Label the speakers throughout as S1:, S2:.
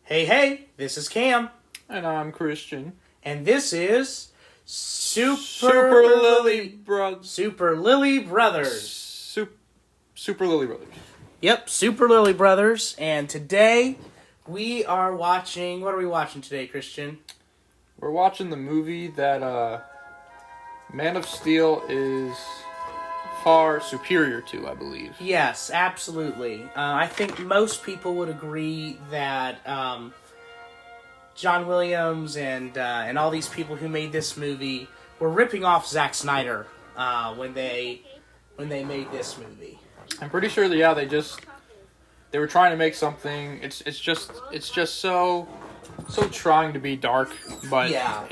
S1: Hey, this is Cam.
S2: And I'm Christian.
S1: And this is
S2: Super Lilly Bros.
S1: Super Lilly Brothers.
S2: Super Lilly Brothers.
S1: Yep, Super Lilly Brothers. And today we are watching... What are we watching today, Christian?
S2: We're watching the movie that Man of Steel is far superior to, I believe.
S1: Yes, absolutely. I think most people would agree that John Williams and all these people who made this movie were ripping off Zack Snyder when they made this movie.
S2: I'm pretty sure that they were trying to make something. It's just so trying to be dark, but
S1: yeah.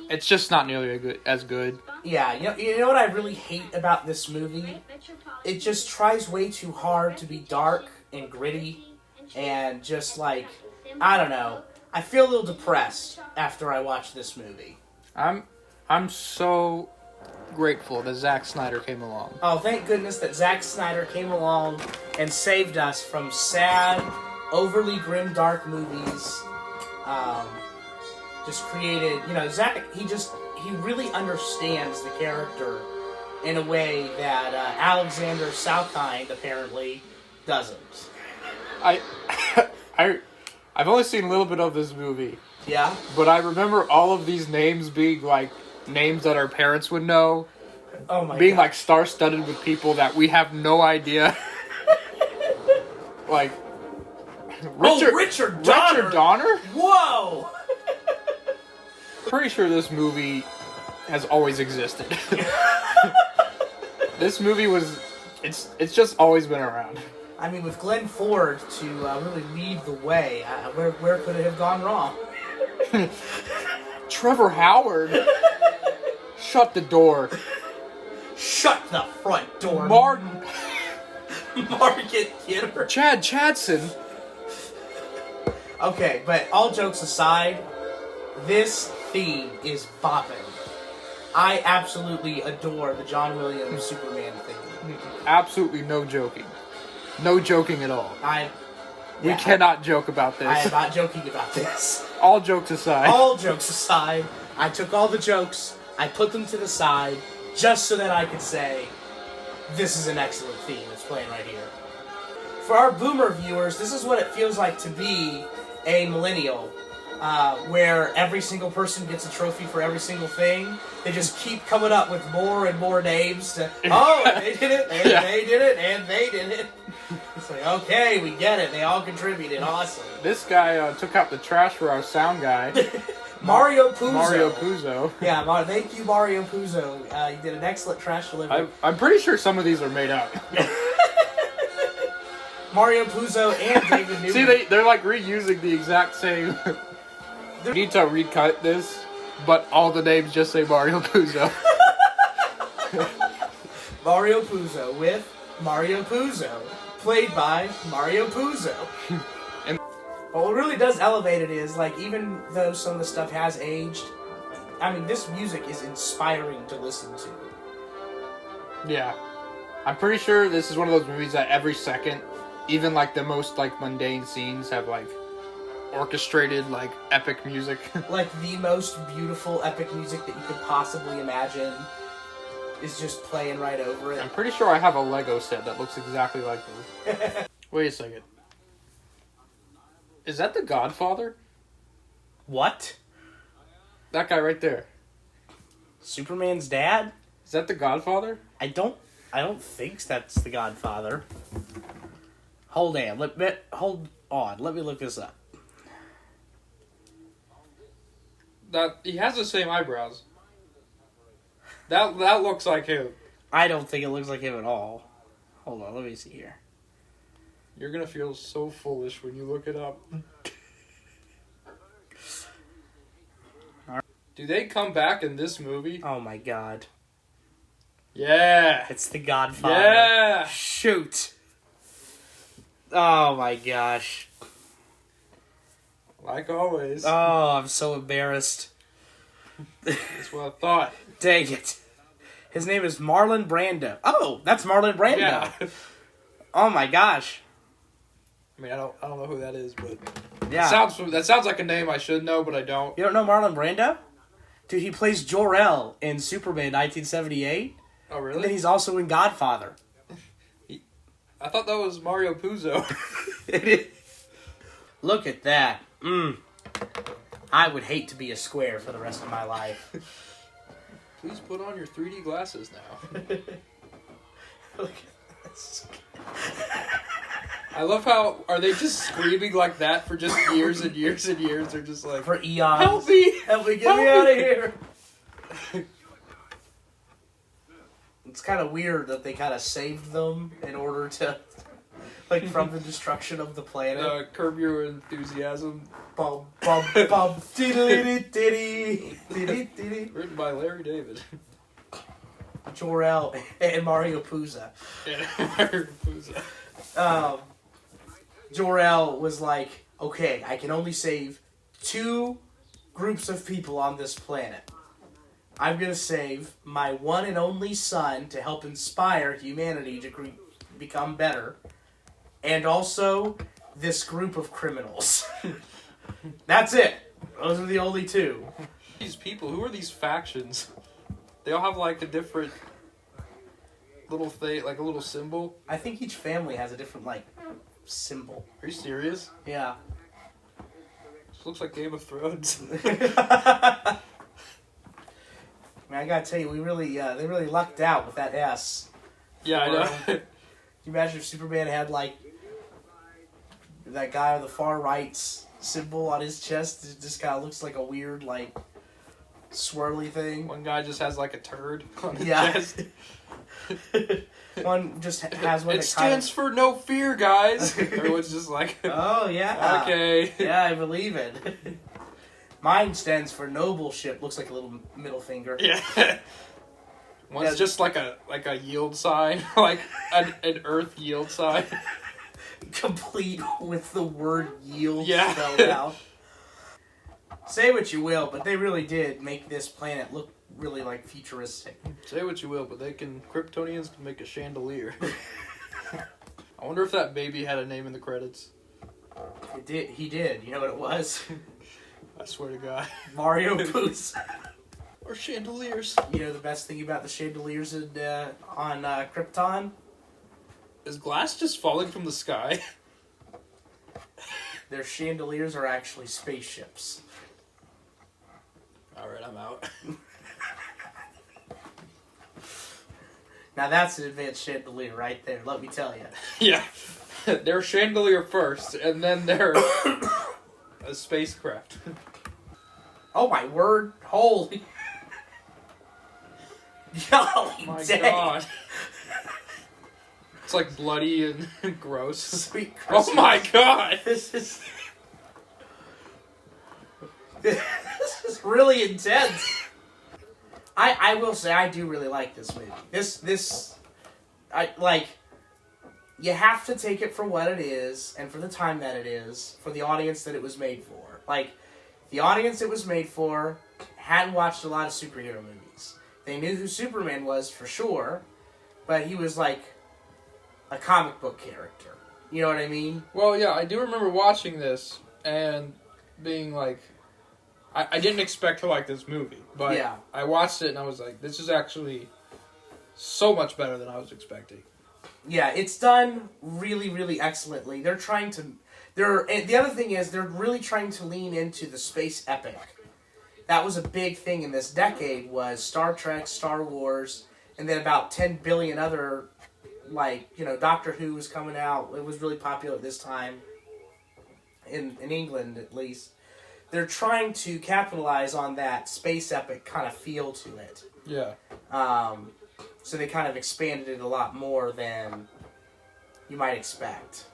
S2: It's just not nearly as good.
S1: Yeah, you know what I really hate about this movie? It just tries way too hard to be dark and gritty and just like, I don't know. I feel a little depressed after I watch this movie.
S2: I'm so grateful that Zack Snyder came along.
S1: Oh, thank goodness that Zack Snyder came along and saved us from sad, overly grim, dark movies. Just created, Zack, he really understands the character in a way that Alexander Salkind apparently doesn't.
S2: I've only seen a little bit of this movie.
S1: Yeah?
S2: But I remember all of these names being like names that our parents would know.
S1: Oh my
S2: being
S1: God.
S2: Like star-studded with people that we have no idea. Like
S1: Richard Donner.
S2: Richard Donner?
S1: Whoa!
S2: Pretty sure this movie has always existed. This movie it's just always been around.
S1: I mean, with Glenn Ford to really lead the way, where could it have gone wrong?
S2: Trevor Howard. Shut the door.
S1: Shut the front door.
S2: Martin
S1: Kidder.
S2: Chad Chadson.
S1: Okay, but all jokes aside, this theme is bopping. I absolutely adore the John Williams Superman theme.
S2: Absolutely no joking. No joking at all. We cannot joke about this.
S1: I am not joking about this.
S2: All jokes aside.
S1: All jokes aside, I took all the jokes, I put them to the side, just so that I could say, this is an excellent theme that's playing right here. For our boomer viewers, this is what it feels like to be a millennial, where every single person gets a trophy for every single thing. They just keep coming up with more and more names to, they did it, and they did it, and they did it. It's like, okay, we get it. They all contributed. Awesome.
S2: This guy took out the trash for our sound guy.
S1: Mario Puzo.
S2: Mario Puzo.
S1: Yeah, thank you, Mario Puzo. You did an excellent trash delivery.
S2: I'm pretty sure some of these are made up.
S1: Mario Puzo and David Newman.
S2: See, they're like reusing the exact same. We need to recut this, but all the names just say Mario Puzo.
S1: Mario Puzo with Mario Puzo, played by Mario Puzo. And what really does elevate it is, like, even though some of the stuff has aged, I mean, this music is inspiring to listen to.
S2: Yeah. I'm pretty sure this is one of those movies that every second, even, like, the most, like, mundane scenes have, like, orchestrated, like, epic music.
S1: Like, the most beautiful epic music that you could possibly imagine is just playing right over it.
S2: I'm pretty sure I have a Lego set that looks exactly like this. Wait a second. Is that the Godfather?
S1: What?
S2: That guy right there.
S1: Superman's dad?
S2: Is that the Godfather?
S1: I don't think that's the Godfather. Hold on. Let me look this up.
S2: That he has the same eyebrows. That looks like him.
S1: I don't think it looks like him at all. Hold on, let me see here.
S2: You're gonna feel so foolish when you look it up. Do they come back in this movie?
S1: Oh my God.
S2: Yeah.
S1: It's the Godfather.
S2: Yeah.
S1: Shoot. Oh my gosh.
S2: Like always.
S1: Oh, I'm so embarrassed.
S2: That's what I thought.
S1: Dang it. His name is Marlon Brando. Oh, that's Marlon Brando.
S2: Yeah.
S1: Oh my gosh.
S2: I mean, I don't know who that is, but
S1: Yeah.
S2: that sounds like a name I should know, but I don't.
S1: You don't know Marlon Brando? Dude, he plays Jor-El in Superman 1978.
S2: Oh, really?
S1: And then he's also in Godfather.
S2: I thought that was Mario Puzo.
S1: Look at that. I would hate to be a square for the rest of my life.
S2: Please put on your 3D glasses now.
S1: Look at this.
S2: I love how, are they just screaming like that for just years and years and years? They're just like,
S1: For eons.
S2: help me!
S1: Help me, get me out of here! It's kind of weird that they kind of saved them in order to, like, from the destruction of the planet.
S2: Curb Your Enthusiasm.
S1: Bum, bum, bum, diddly diddy, diddy, diddy.
S2: Written by Larry David.
S1: Jor-El and Mario Puzo.
S2: Mario Puzo.
S1: Jor-El was like, okay, I can only save 2 groups of people on this planet. I'm going to save my one and only son to help inspire humanity to become better. And also this group of criminals. That's it. Those are the only 2.
S2: These people, who are these factions? They all have like a different little thing, like a little symbol.
S1: I think each family has a different, like, symbol.
S2: Are you serious?
S1: Yeah.
S2: This looks like Game of Thrones.
S1: Man, I gotta tell you, they really lucked out with that S.
S2: Yeah, I know.
S1: Can you imagine if Superman had, like, that guy on the far right's symbol on his chest? It just kind of looks like a weird, like, swirly thing.
S2: One guy just has like a turd on his chest.
S1: One just has one.
S2: It stands for no fear, guys. Everyone's just like,
S1: oh yeah,
S2: okay,
S1: yeah, I believe it. Mine stands for noble ship. Looks like a little middle finger.
S2: Yeah. One's just like a yield sign, like an earth yield sign.
S1: Complete with the word yield
S2: spelled
S1: out. Say what you will, but they really did make this planet look really, like, futuristic.
S2: Say what you will, but Kryptonians can make a chandelier. I wonder if that baby had a name in the credits.
S1: He did. You know what it was?
S2: I swear to God.
S1: Mario Puzo.
S2: Or chandeliers.
S1: You know the best thing about the chandeliers on Krypton?
S2: Is glass just falling from the sky?
S1: Their chandeliers are actually spaceships.
S2: Alright, I'm out.
S1: Now that's an advanced chandelier right there, let me tell you.
S2: Yeah. They're chandelier first, and then they're a spacecraft.
S1: Oh my word, holy. Golly
S2: My
S1: dang.
S2: God. It's like bloody and gross.
S1: Sweet Christmas.
S2: Oh my God!
S1: This is really intense. I will say I do really like this movie. You have to take it for what it is and for the time that it is, for the audience that it was made for. Like, the audience it was made for hadn't watched a lot of superhero movies. They knew who Superman was for sure, but he was like a comic book character. You know what I mean?
S2: Well, yeah, I do remember watching this and being like, I didn't expect to like this movie, but
S1: yeah.
S2: I watched it and I was like, this is actually so much better than I was expecting.
S1: Yeah, it's done really, really excellently. The other thing is, they're really trying to lean into the space epic. That was a big thing in this decade, was Star Trek, Star Wars, and then about 10 billion other, like, you know, Doctor Who was coming out. It was really popular at this time, in England at least. They're trying to capitalize on that space epic kind of feel to it.
S2: Yeah.
S1: So they kind of expanded it a lot more than you might expect.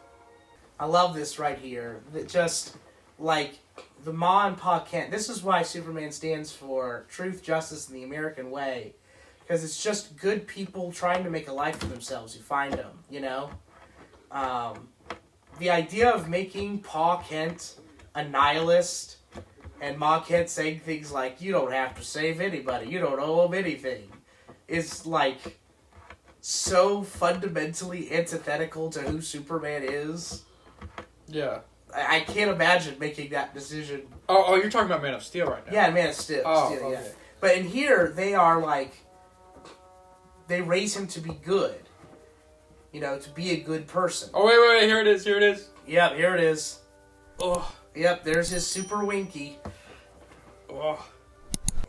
S1: I love this right here. That just, like, the Ma and Pa Kent. This is why Superman stands for truth, justice, and the American way. Because it's just good people trying to make a life for themselves who find them, you know? The idea of making Pa Kent a nihilist and Ma Kent saying things like, you don't have to save anybody, you don't owe them anything, is, like, so fundamentally antithetical to who Superman is.
S2: Yeah.
S1: I can't imagine making that decision.
S2: Oh, you're talking about Man of Steel right now.
S1: Yeah, Man of Steel.
S2: Oh,
S1: Steel,
S2: okay.
S1: yeah. But in here, they are like, they raise him to be good. You know, to be a good person.
S2: Oh, wait, here it is.
S1: Yep, here it is.
S2: Oh.
S1: Yep, there's his super winky.
S2: Oh.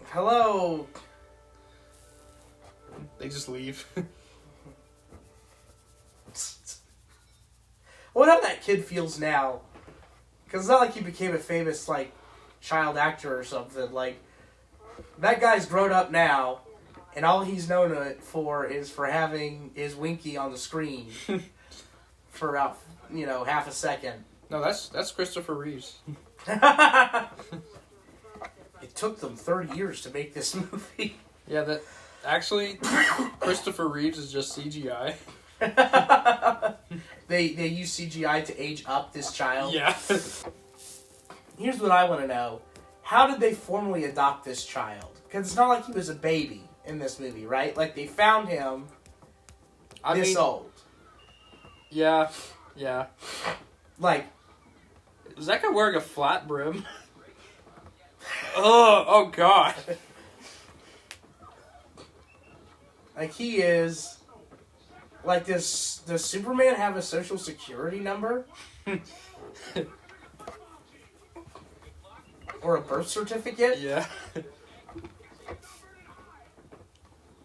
S1: Hello.
S2: They just leave.
S1: I wonder how that kid feels now. Because it's not like he became a famous, like, child actor or something. Like, that guy's grown up now, and all he's known for is for having his winky on the screen for about, half a second.
S2: No, that's Christopher Reeves.
S1: It took them 30 years to make this movie.
S2: Yeah, that actually Christopher Reeves is just CGI.
S1: They use CGI to age up this child.
S2: Yeah.
S1: Here's what I want to know. How did they formally adopt this child? Because it's not like he was a baby in this movie, right? Like, they found him old.
S2: Yeah.
S1: Like...
S2: Is that guy wearing a flat brim? Oh God.
S1: Like, he is... Like, does Superman have a social security number? Or a birth certificate?
S2: Yeah.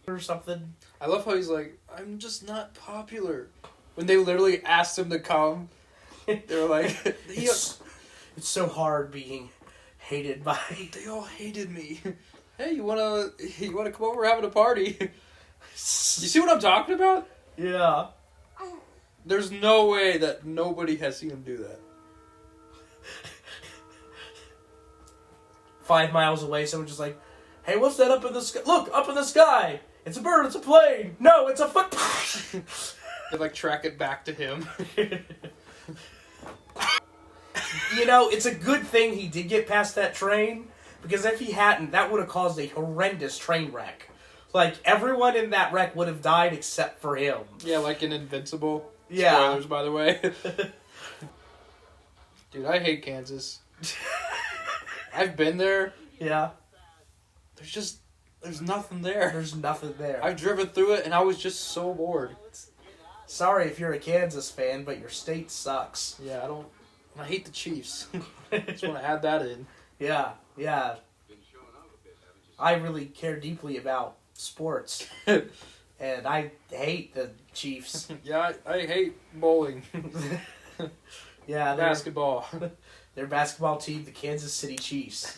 S1: Or something?
S2: I love how he's like, I'm just not popular. When they literally asked him to come, they were like,
S1: It's so hard being hated by...
S2: They all hated me. Hey, you wanna come over? We're having a party. You see what I'm talking about?
S1: Yeah.
S2: There's no way that nobody has seen him do that.
S1: 5 miles away, someone's just like, hey, what's that up in the sky? Look, up in the sky! It's a bird, it's a plane! No, it's a foot...
S2: They like track it back to him.
S1: It's a good thing he did get past that train, because if he hadn't, that would have caused a horrendous train wreck. Like, everyone in that wreck would have died except for him.
S2: Yeah, like in Invincible.
S1: Yeah.
S2: Spoilers, by the way. Dude, I hate Kansas. I've been there.
S1: Yeah.
S2: There's nothing there.
S1: There's nothing there.
S2: I've driven through it and I was just so bored.
S1: Sorry if you're a Kansas fan, but your state sucks.
S2: Yeah, I hate the Chiefs. Just want to add that in.
S1: Yeah. I really care deeply about sports. And I hate the Chiefs.
S2: Yeah, I hate bowling.
S1: Yeah,
S2: Basketball.
S1: Their basketball team, the Kansas City Chiefs.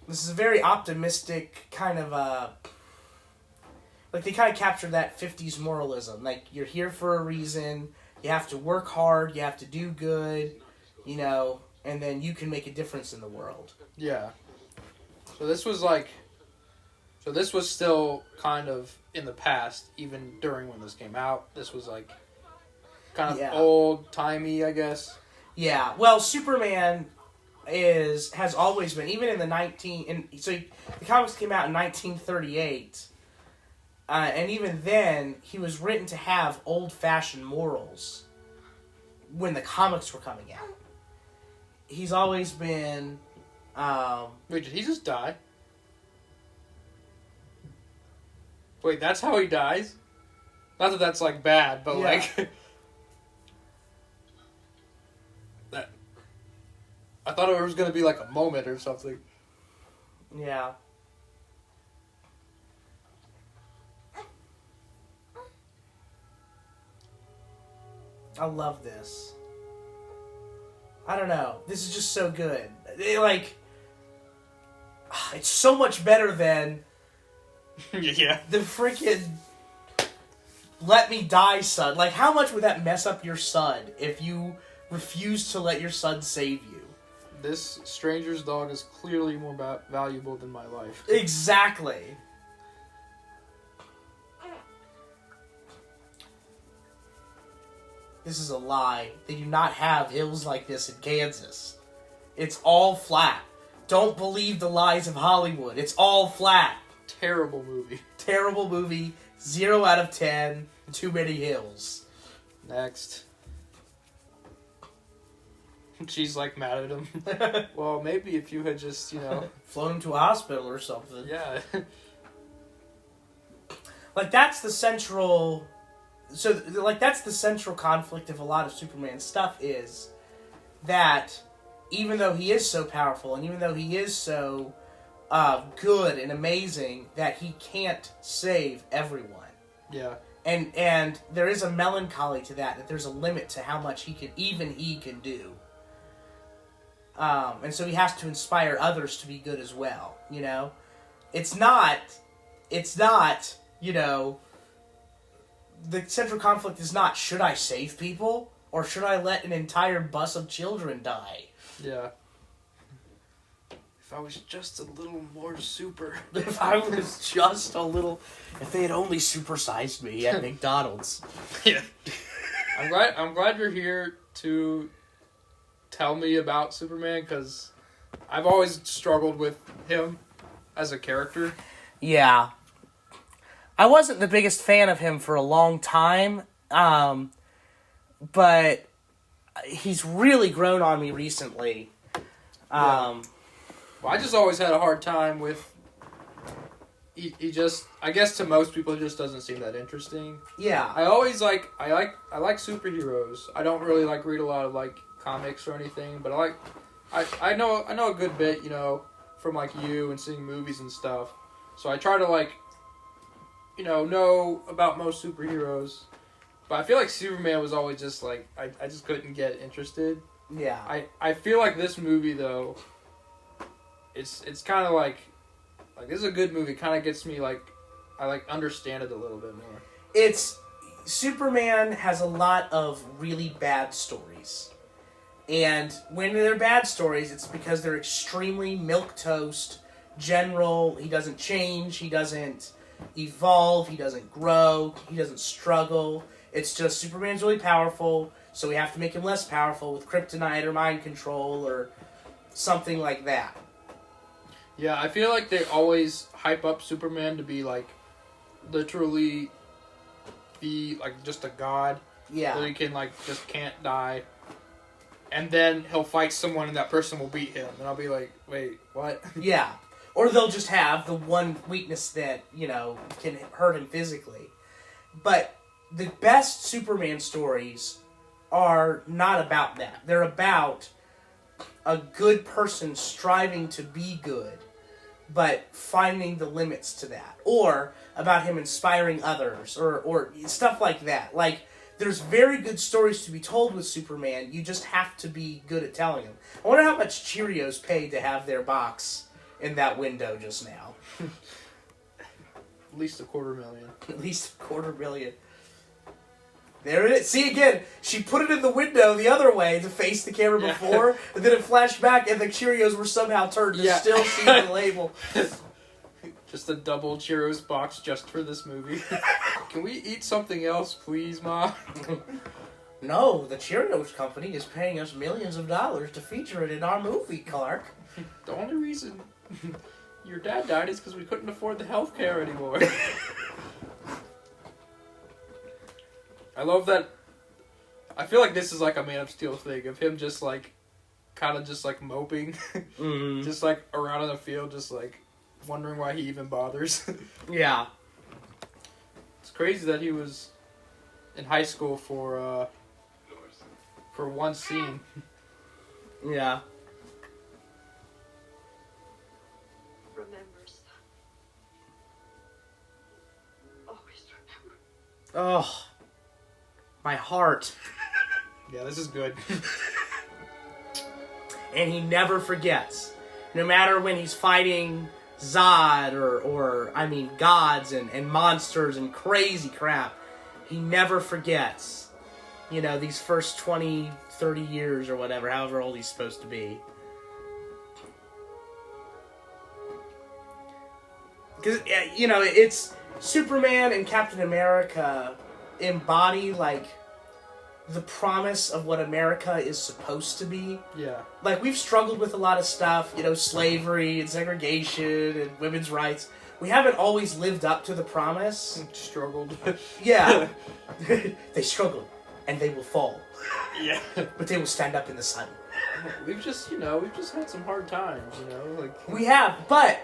S1: This is a very optimistic kind of, like, they kind of capture that 50s moralism. Like, you're here for a reason, you have to work hard, you have to do good, and then you can make a difference in the world.
S2: Yeah. So this was still kind of in the past, even during when this came out. This was like kind of old-timey, I guess.
S1: Yeah. Well, Superman has always been, even in the the comics came out in 1938, and even then, he was written to have old-fashioned morals when the comics were coming out. He's always been...
S2: Wait, did he just die? Wait, that's how he dies? Not that that's, like, bad, but, like... that... I thought it was going to be, like, a moment or something.
S1: Yeah. I love this. I don't know. This is just so good. It's so much better than
S2: Yeah.
S1: the freaking let me die, son. Like, how much would that mess up your son if you refuse to let your son save you?
S2: This stranger's dog is clearly more valuable than my life.
S1: Exactly. This is a lie. They do not have hills like this in Kansas. It's all flat. Don't believe the lies of Hollywood. It's all flat.
S2: Terrible movie.
S1: Terrible movie. 0 out of 10. Too many hills.
S2: Next. She's like mad at him. Well, maybe if you had just,
S1: flown him to a hospital or something.
S2: Yeah.
S1: Like, that's the central... So, like, that's the central conflict of a lot of Superman stuff is that even though he is so powerful and even though he is so good and amazing, that he can't save everyone.
S2: Yeah.
S1: And there is a melancholy to that there's a limit to how much he can do. And so he has to inspire others to be good as well, It's not, the central conflict is not, should I save people? Or should I let an entire bus of children die?
S2: Yeah. If I was just a little more super.
S1: If I was just a little... If they had only supersized me at McDonald's.
S2: Yeah. I'm glad you're here to tell me about Superman, because I've always struggled with him as a character.
S1: Yeah. I wasn't the biggest fan of him for a long time, but he's really grown on me recently.
S2: Well, I just always had a hard time with... He just... I guess to most people, it just doesn't seem that interesting.
S1: Yeah.
S2: I always like... I like superheroes. I don't really read a lot of comics or anything, but I know a good bit, from you and seeing movies and stuff. So I try to know about most superheroes. But I feel like Superman was always just I just couldn't get interested.
S1: Yeah.
S2: I feel like this movie though, it's kind of this is a good movie. Kind of gets me I understand it a little bit more.
S1: Superman has a lot of really bad stories. And when they're bad stories, it's because they're extremely milquetoast, general. He doesn't change. He doesn't evolve. He doesn't grow. He doesn't struggle. It's just Superman's really powerful, so we have to make him less powerful with kryptonite or mind control or something like that.
S2: Yeah, I feel like they always hype up Superman to be literally be just a god.
S1: Yeah.
S2: So he can just can't die. And then he'll fight someone and that person will beat him. And I'll be like, wait, what?
S1: Yeah. Or they'll just have the one weakness that, can hurt him physically. But the best Superman stories are not about that. They're about a good person striving to be good, but finding the limits to that. Or about him inspiring others, or stuff like that. There's very good stories to be told with Superman. You just have to be good at telling them. I wonder how much Cheerios paid to have their box in that window just now.
S2: At least $250,000.
S1: At least $250,000. There it is. See, again, she put it in the window the other way to face the camera before, and then it flashed back, and the Cheerios were somehow turned to still see the label.
S2: Just a double Cheerios box just for this movie. Can we eat something else, please, Ma?
S1: No, the Cheerios company is paying us millions of dollars to feature it in our movie, Clark.
S2: The only reason your dad died is because we couldn't afford the health care anymore. I love that. I feel like this is a Man of Steel thing of him just kind of just moping,
S1: Mm-hmm.
S2: just around in the field, just wondering why he even bothers.
S1: Yeah.
S2: It's crazy that he was in high school for one scene.
S1: Yeah.
S3: Remember, son. Always remember.
S1: Oh. My heart.
S2: Yeah, this is good.
S1: And he never forgets. No matter when he's fighting Zod or gods and monsters and crazy crap, he never forgets. These first 20, 30 years or whatever, however old he's supposed to be. Because, it's Superman and Captain America embody, the promise of what America is supposed to be.
S2: Yeah.
S1: We've struggled with a lot of stuff, slavery and segregation and women's rights. we haven't always lived up to the promise.
S2: Struggled.
S1: Yeah. They struggled, and they will fall.
S2: Yeah.
S1: But they will stand up in the sun.
S2: We've just had some hard times, like...
S1: We have, but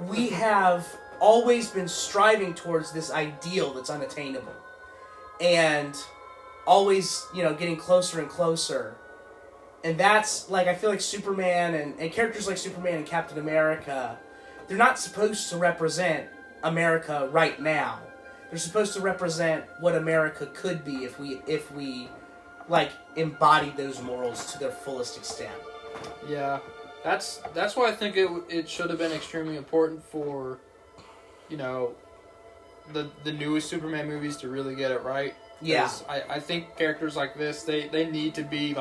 S1: we have always been striving towards this ideal that's unattainable. And always, getting closer and closer. And that's, I feel like Superman and characters like Superman and Captain America, they're not supposed to represent America right now. They're supposed to represent what America could be if we embodied those morals to their fullest extent.
S2: Yeah. That's why I think it should have been extremely important for, the newest Superman movies to really get it right.
S1: Yeah.
S2: I think characters like this, they need to be,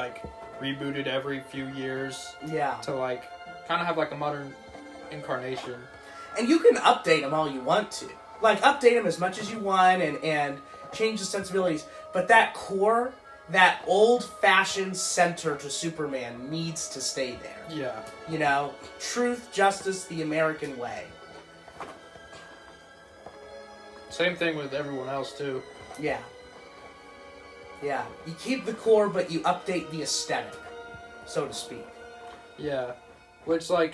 S2: rebooted every few years.
S1: Yeah.
S2: To, kind of have, a modern incarnation.
S1: And you can update them all you want to. Update them as much as you want and change the sensibilities. But that core, that old-fashioned center to Superman needs to stay there.
S2: Yeah.
S1: Truth, justice, the American way.
S2: Same thing with everyone else, too.
S1: Yeah. Yeah. You keep the core, but you update the aesthetic, so to speak.
S2: Yeah. Which, when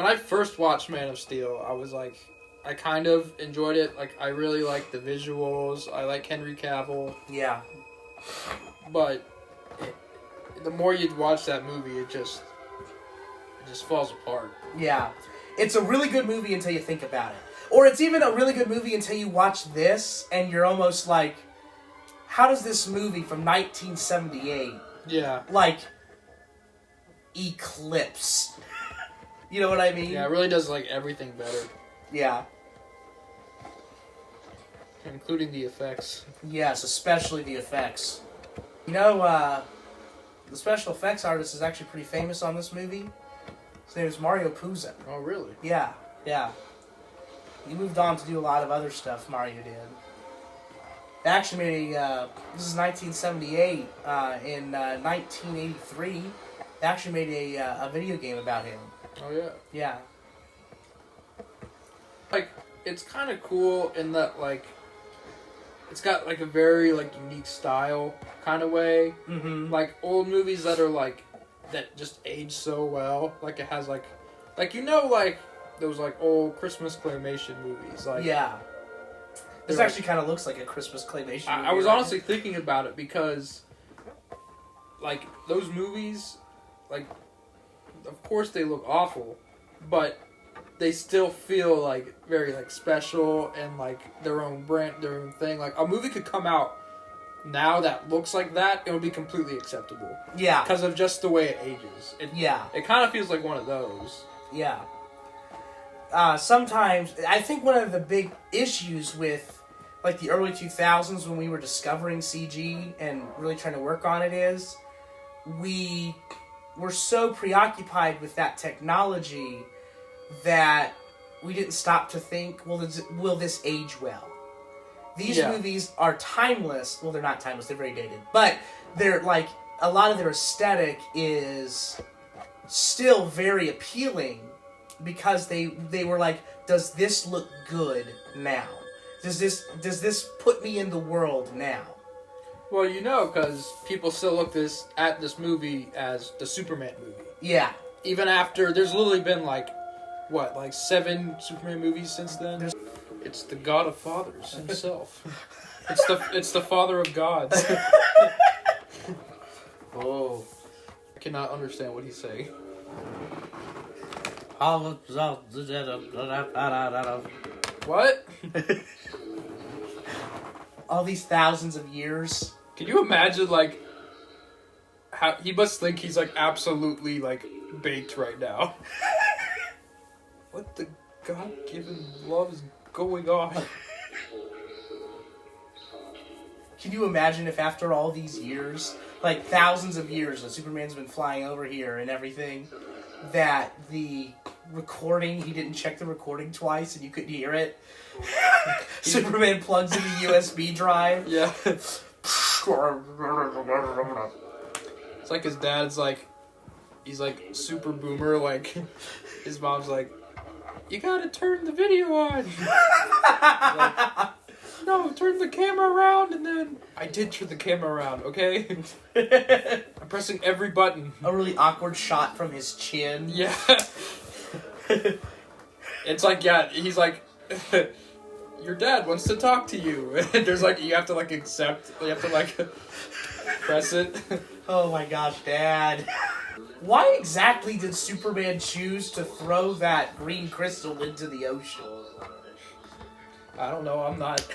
S2: I first watched Man of Steel, I was I kind of enjoyed it. I really liked the visuals. I like Henry Cavill.
S1: Yeah.
S2: But the more you watch that movie, it just falls apart.
S1: Yeah. It's a really good movie until you think about it. Or it's even a really good movie until you watch this and you're almost like, how does this movie from 1978 eclipse? You know what I mean?
S2: Yeah, it really does everything better.
S1: Yeah.
S2: Including the effects.
S1: Yes, especially the effects. The special effects artist is actually pretty famous on this movie. His name is Mario Puzo.
S2: Oh, really?
S1: Yeah. He moved on to do a lot of other stuff, Mario did. They actually made this is 1978. In 1983, they actually made a video game about him.
S2: Oh, yeah.
S1: Yeah.
S2: It's kind of cool in that, it's got, a very, unique style kind of way.
S1: Mm-hmm.
S2: Old movies that are, that just age so well. It has, those, old Christmas claymation movies.
S1: Yeah. This actually kind of looks like a Christmas claymation movie.
S2: I was honestly thinking about it because, those movies, of course they look awful, but they still feel, very, special and, their own brand, their own thing. A movie could come out now that looks like that, it would be completely acceptable.
S1: Yeah.
S2: Because of just the way it ages. It kind of feels like one of those.
S1: Yeah. Sometimes, I think one of the big issues with, the early 2000s when we were discovering CG and really trying to work on it is, we were so preoccupied with that technology that we didn't stop to think, will this age well? These movies are timeless. Well, they're not timeless. They're very dated. But they're, a lot of their aesthetic is still very appealing because they were does this look good now? Does this put me in the world now?
S2: Well, because people still look at this movie as the Superman movie.
S1: Yeah.
S2: Even after, there's literally been 7 Superman movies since then? It's the God of Fathers himself. It's the Father of Gods.
S1: Oh.
S2: I cannot understand what he's saying. What?
S1: All these thousands of years.
S2: Can you imagine, how he must think he's, absolutely, baked right now. What the God-given love is going on?
S1: Can you imagine if after all these years, thousands of years that Superman's been flying over here and everything, that the recording, he didn't check the recording twice and you couldn't hear it? Superman plugs in the USB drive.
S2: Yeah. It's his dad's he's super boomer, his mom's you gotta turn the video on. Like, no, turn the camera around, and then I did turn the camera around. Okay, I'm pressing every button.
S1: A really awkward shot from his chin.
S2: Yeah. It's like, yeah, he's like, your dad wants to talk to you. And there's like, you have to like accept, you have to like press it.
S1: Oh my gosh, Dad. Why exactly did Superman choose to throw that green crystal into the ocean?
S2: I don't know, I'm not.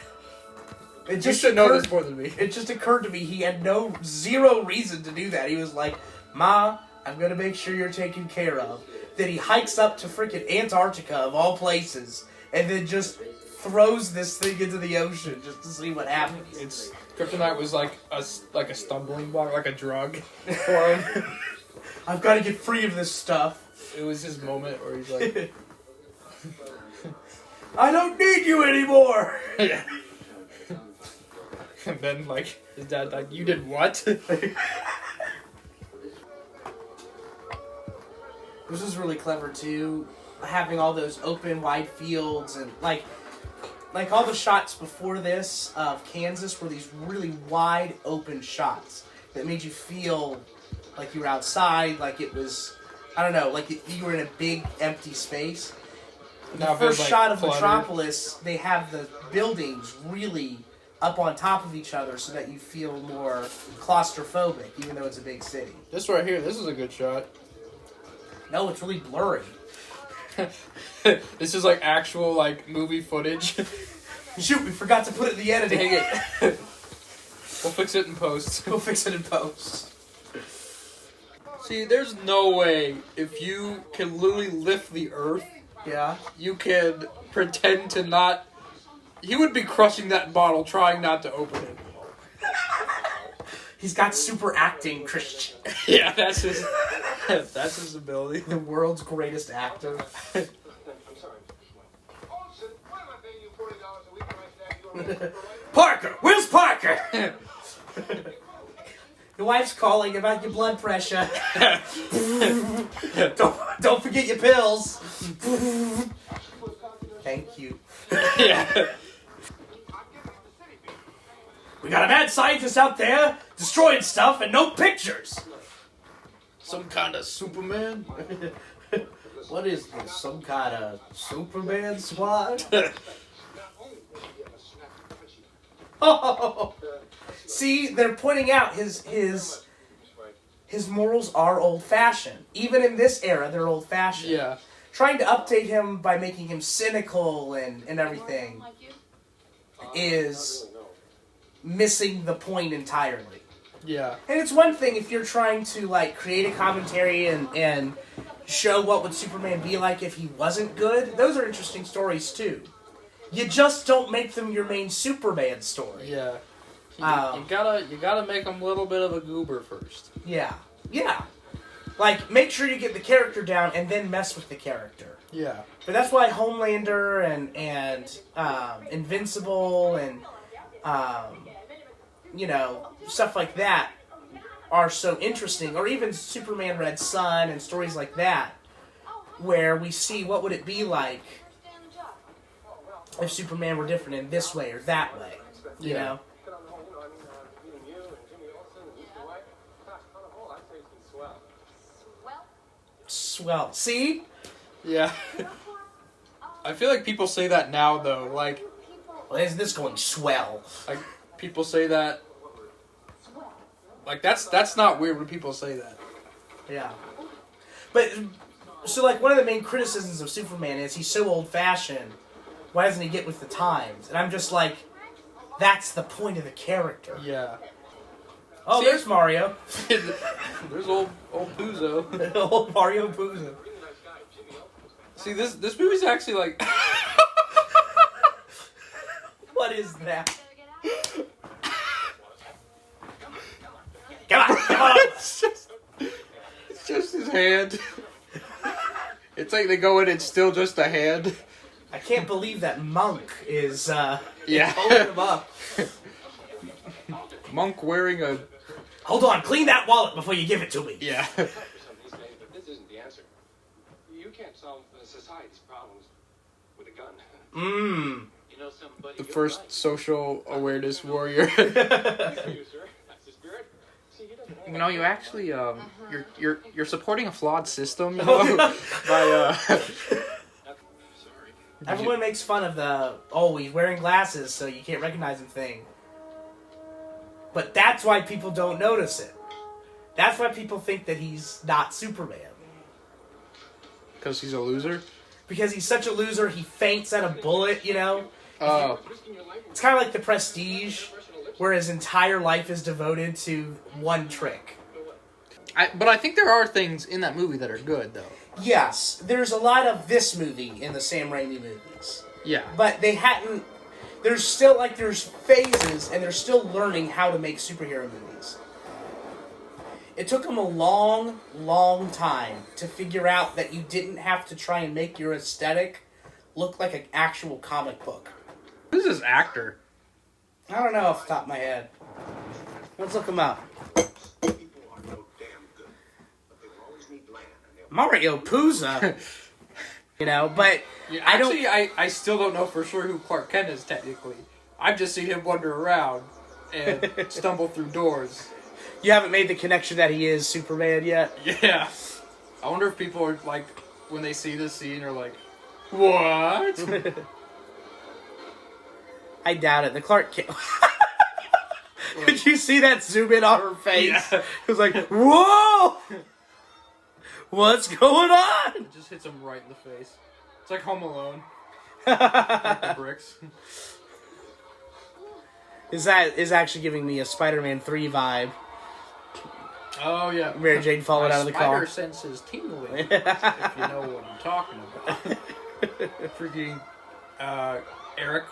S1: It
S2: You should know this more than me.
S1: It just occurred to me he had zero reason to do that. He was like, Ma, I'm gonna make sure you're taken care of. Then he hikes up to freaking Antarctica, of all places, and then just throws this thing into the ocean just to see what happens.
S2: Kryptonite was like a stumbling block, like a drug for him.
S1: I've got to get free of this stuff.
S2: It was his moment where he's like,
S1: I don't need you anymore.
S2: yeah. And then like his dad like, you did what?
S1: This is really clever too, having all those open, wide fields and like all the shots before this of Kansas were these really wide, open shots that made you feel like you were outside, like it was, I don't know, like you were in a big, empty space. The first shot of Metropolis, they have the buildings really up on top of each other so that you feel more claustrophobic, even though it's a big city.
S2: This right here, this is a good shot.
S1: No, it's really blurry.
S2: This is like actual like movie footage.
S1: Shoot, we forgot to put it in the editing.
S2: Dang it. We'll fix it in post.
S1: We'll fix it in post.
S2: See, there's no way if you can literally lift the earth,
S1: Yeah.
S2: you can pretend to not. He would be crushing that bottle, trying not to open it.
S1: He's got super acting, Christian.
S2: Yeah, that's his ability.
S1: The world's greatest actor.
S4: I'm sorry. Oh, shit. Why am I paying you $40 a week when I stack you on the
S1: Parker! Where's Parker? Your wife's calling about your blood pressure. don't forget your pills. Thank you.
S2: Yeah.
S1: We got a mad scientist out there destroying stuff and no pictures.
S2: Some kind of Superman.
S1: What is this? Some kind of Superman squad? Oh, see, they're pointing out his morals are old-fashioned. Even in this era, they're old-fashioned.
S2: Yeah.
S1: Trying to update him by making him cynical and everything is missing the point entirely.
S2: Yeah.
S1: And it's one thing if you're trying to like create a commentary and show what would Superman be like if he wasn't good. Those are interesting stories too. You just don't make them your main Superman story.
S2: Yeah. You gotta make him a little bit of a goober first.
S1: Yeah. Yeah. Like, make sure you get the character down and then mess with the character.
S2: Yeah.
S1: But that's why Homelander and Invincible and stuff like that are so interesting. Or even Superman Red Sun and stories like that, where we see what would it be like if Superman were different in this way or that way. You know? Swell. See?
S2: Yeah. I feel like people say that now, though. Like,
S1: well, isn't this going swell?
S2: Like, people say that. Like, that's not weird when people say that.
S1: Yeah. But, so, like, one of the main criticisms of Superman is he's so old-fashioned. Why doesn't he get with the times? And I'm just like, that's the point of the character.
S2: Yeah.
S1: Oh,
S2: See,
S1: there's Mario.
S2: There's old Puzo.
S1: Old Mario Puzo.
S2: See, this movie's actually like...
S1: What is that? Come on!
S2: It's just his hand. It's like they go in, it's still just a hand.
S1: I can't believe that Monk is,
S2: Yeah.
S1: holding him up.
S2: Monk wearing a...
S1: Hold on, clean that wallet before you give it to me.
S2: Yeah.
S4: But this isn't the answer. You can't solve society's problems gun.
S1: Mmm.
S4: You know somebody.
S2: The first social awareness warrior.
S4: You, sir. That's the spirit. See, he doesn't have
S2: You know, you actually you're supporting a flawed system, you know, by
S4: Sorry.
S1: Everyone makes fun of he's wearing glasses so you can't recognize him thing. But that's why people don't notice it. That's why people think that he's not Superman.
S2: because he's a loser.
S1: Because he's such a loser, he faints at a bullet, you know?
S2: Oh,
S1: It's kind of like the Prestige, where his entire life is devoted to one trick.
S2: but I think there are things in that movie that are good, though.
S1: Yes, there's a lot of this movie in the Sam Raimi movies.
S2: Yeah.
S1: But they hadn't... There's still, there's phases, and they're still learning how to make superhero movies. It took them a long, long time to figure out that you didn't have to try and make your aesthetic look like an actual comic book.
S2: Who's this actor?
S1: I don't know off the top of my head. Let's look him up.
S4: People are no damn good, but they will always need land, and they'll
S1: Mario Puzo. But
S2: Yeah,
S1: I don't...
S2: actually, I still don't know for sure who Clark Kent is technically. I've just seen him wander around and stumble through doors.
S1: You haven't made the connection that he is Superman yet?
S2: Yeah. I wonder if people are like, when they see this scene, are like, what?
S1: I doubt it. The Clark Kent... Did you see that zoom in on her face?
S2: Yeah.
S1: It was like, whoa! What's going on?
S2: It just hits him right in the face. It's like Home Alone. Like the bricks.
S1: Is actually giving me a Spider-Man 3 vibe.
S2: Oh, yeah.
S1: Mary Jane falling out of the car.
S2: My spider sense is tingling, if you know what I'm talking about. Freaking Eric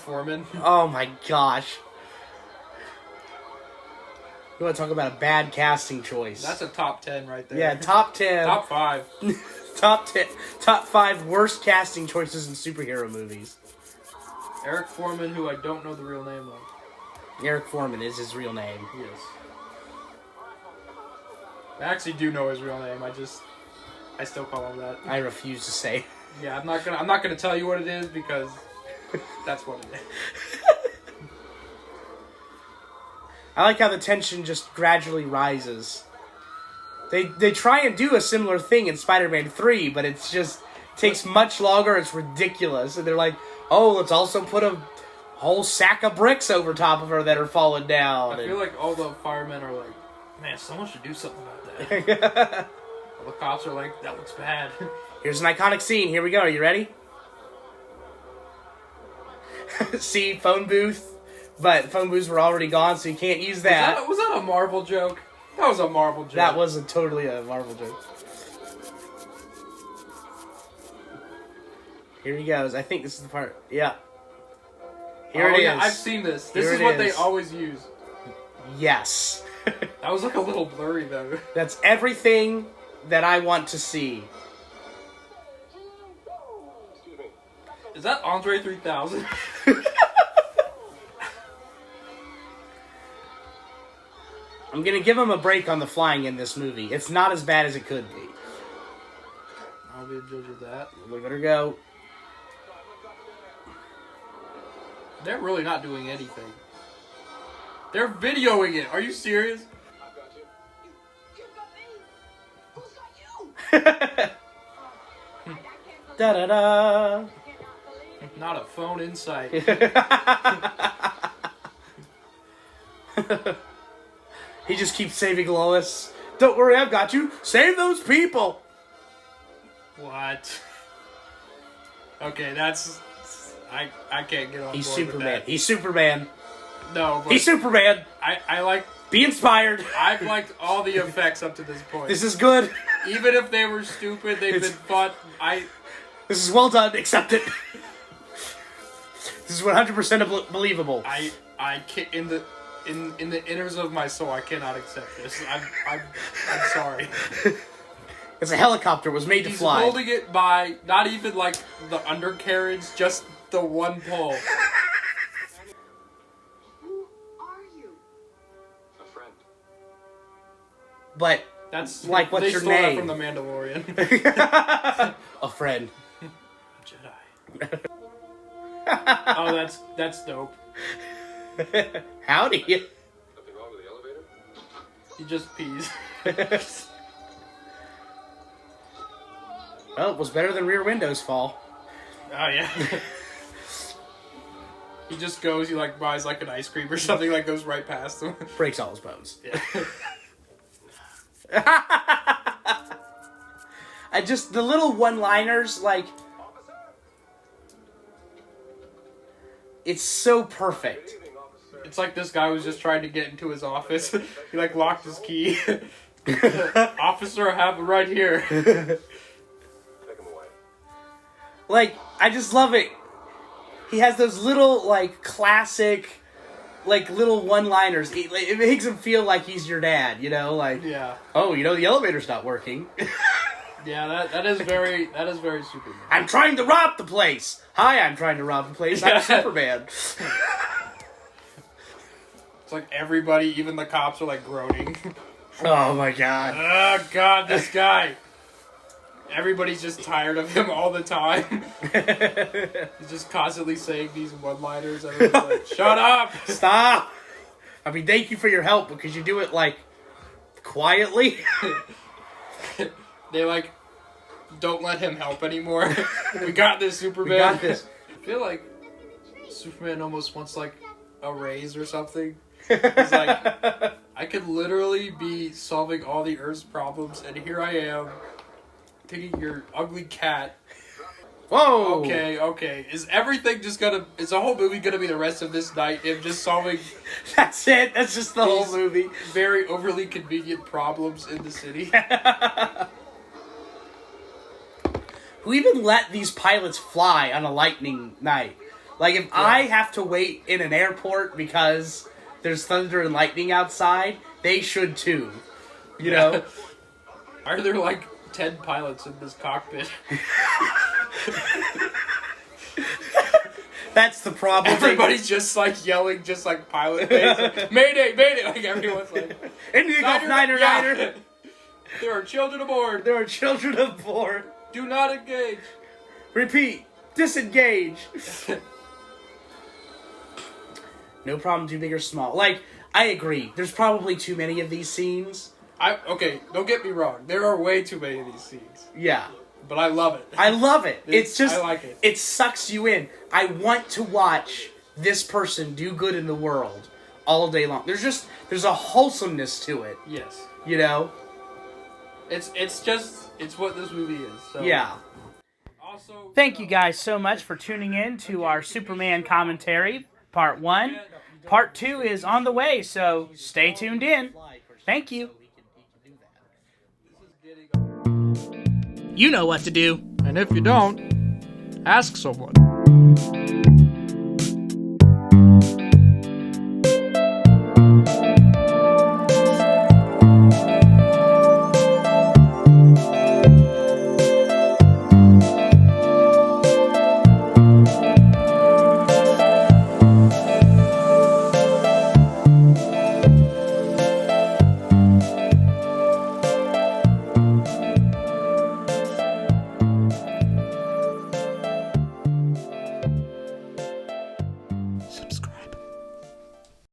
S2: Foreman.
S1: Oh my gosh. You want to talk about a bad casting choice?
S2: That's a top 10 right there.
S1: Yeah, top 10.
S2: Top 5.
S1: Top 10. Top 5 worst casting choices in superhero movies.
S2: Eric Foreman, who I don't know the real name of.
S1: Eric Foreman is his real name.
S2: Yes. I actually do know his real name. I still call him that.
S1: I refuse to say.
S2: Yeah, I'm not gonna tell you what it is because that's what it is.
S1: I like how the tension just gradually rises. They try and do a similar thing in Spider-Man 3, but it's just takes much longer. It's ridiculous, and they're like, "Oh, let's also put a whole sack of bricks over top of her that are falling down."
S2: I feel like all the firemen are like, "Man, someone should do something about that." All the cops are like, "That looks bad."
S1: Here's an iconic scene. Here we go. Are you ready? See, phone booth. But phone booths were already gone, so you can't use that.
S2: Was that a Marvel joke? That was a Marvel joke.
S1: That was totally a Marvel joke. Here he goes. I think this is the part. Yeah. Here it is.
S2: Yeah, I've seen this. This
S1: Here
S2: is
S1: it
S2: what they
S1: is.
S2: always use.
S1: Yes.
S2: That was like a little blurry though.
S1: That's everything that I want to see.
S4: Excuse me.
S2: Is that Andre 3000?
S1: I'm gonna give him a break on the flying in this movie. It's not as bad as it could be.
S2: I'll be a judge of that.
S1: Look at her go.
S2: They're really not doing anything. They're videoing it. Are you serious?
S4: I've got you.
S3: You got me. Who's got you?
S1: Da da da.
S2: Not a phone in sight.
S1: He just keeps saving Lois. Don't worry, I've got you. Save those people.
S2: What? Okay, that's... I can't get on
S1: He's
S2: board
S1: Superman.
S2: with that.
S1: He's Superman.
S2: No, but
S1: He's Superman.
S2: I like...
S1: Be inspired.
S2: I've liked all the effects up to this point.
S1: This is good.
S2: Even if they were stupid, they've been fun.
S1: This is well done. Accept it. This is 100% believable.
S2: I can't... In the inners of my soul, I cannot accept this. I'm sorry.
S1: It's a helicopter. It was made to
S2: He's
S1: fly.
S2: holding it by not even like the undercarriage, just the one pole.
S3: Who are you?
S4: A friend.
S1: But
S2: That's
S1: like, what's
S2: they
S1: your
S2: stole that
S1: name?
S2: from the Mandalorian.
S1: A friend.
S2: Jedi. Oh, that's dope.
S1: Howdy.
S4: Something wrong with the elevator?
S2: He just pees.
S1: Well, it was better than Rear Windows fall.
S2: Oh yeah. He just goes. He like buys like an ice cream or something. Like goes right past him.
S1: Breaks all his bones.
S2: Yeah.
S1: I just the little one-liners, like, it's so perfect.
S2: It's like this guy was just trying to get into his office. He like locked his key. Officer, I have it right here.
S4: Take him away.
S1: Like, I just love it. He has those little, like, classic, like, little one-liners. It makes him feel like he's your dad, you know? Like,
S2: Yeah.
S1: oh, you know, the elevator's not working.
S2: Yeah, that is very Superman.
S1: I'm trying to rob the place. Hi, I'm trying to rob the place. I'm Superman.
S2: It's like everybody, even the cops, are like groaning.
S1: Oh my god.
S2: Oh god, this guy. Everybody's just tired of him all the time. He's just constantly saying these one-liners. Everyone's like, shut up!
S1: Stop! I mean, thank you for your help, because you do it, like, quietly.
S2: They, like, don't let him help anymore. We got this, Superman.
S1: We got this.
S2: I feel like Superman almost wants, like, a raise or something. He's like, I could literally be solving all the Earth's problems, and here I am, taking your ugly cat.
S1: Whoa!
S2: Okay. Is everything just gonna... Is the whole movie gonna be the rest of this night, him just solving...
S1: That's it. That's just the whole
S2: these
S1: movie.
S2: very overly convenient problems in the city?
S1: Who even let these pilots fly on a lightning night? Like, if I have to wait in an airport because there's thunder and lightning outside, they should too. You know?
S2: Why are there, like, 10 pilots in this cockpit?
S1: That's the problem.
S2: Everybody's just, like, yelling, just like pilot names. Like, Mayday! Like, everyone's like...
S1: Indian Golf Niner.
S2: Yeah. There are children aboard.
S1: There are children aboard.
S2: Do not engage.
S1: Repeat. Disengage. No problem, too big or small. Like, I agree. There's probably too many of these scenes.
S2: Okay, don't get me wrong. There are way too many of these scenes.
S1: Yeah.
S2: But I love it.
S1: I love it. It's just...
S2: I like it.
S1: It sucks you in. I want to watch this person do good in the world all day long. There's a wholesomeness to it.
S2: Yes.
S1: You know?
S2: It's what this movie is. So.
S1: Yeah.
S2: Also,
S1: Thank you guys so much for tuning in to our Superman commentary, part 1. Part 2 is on the way, so stay tuned in. Thank you. You know what to do.
S2: And if you don't, ask someone.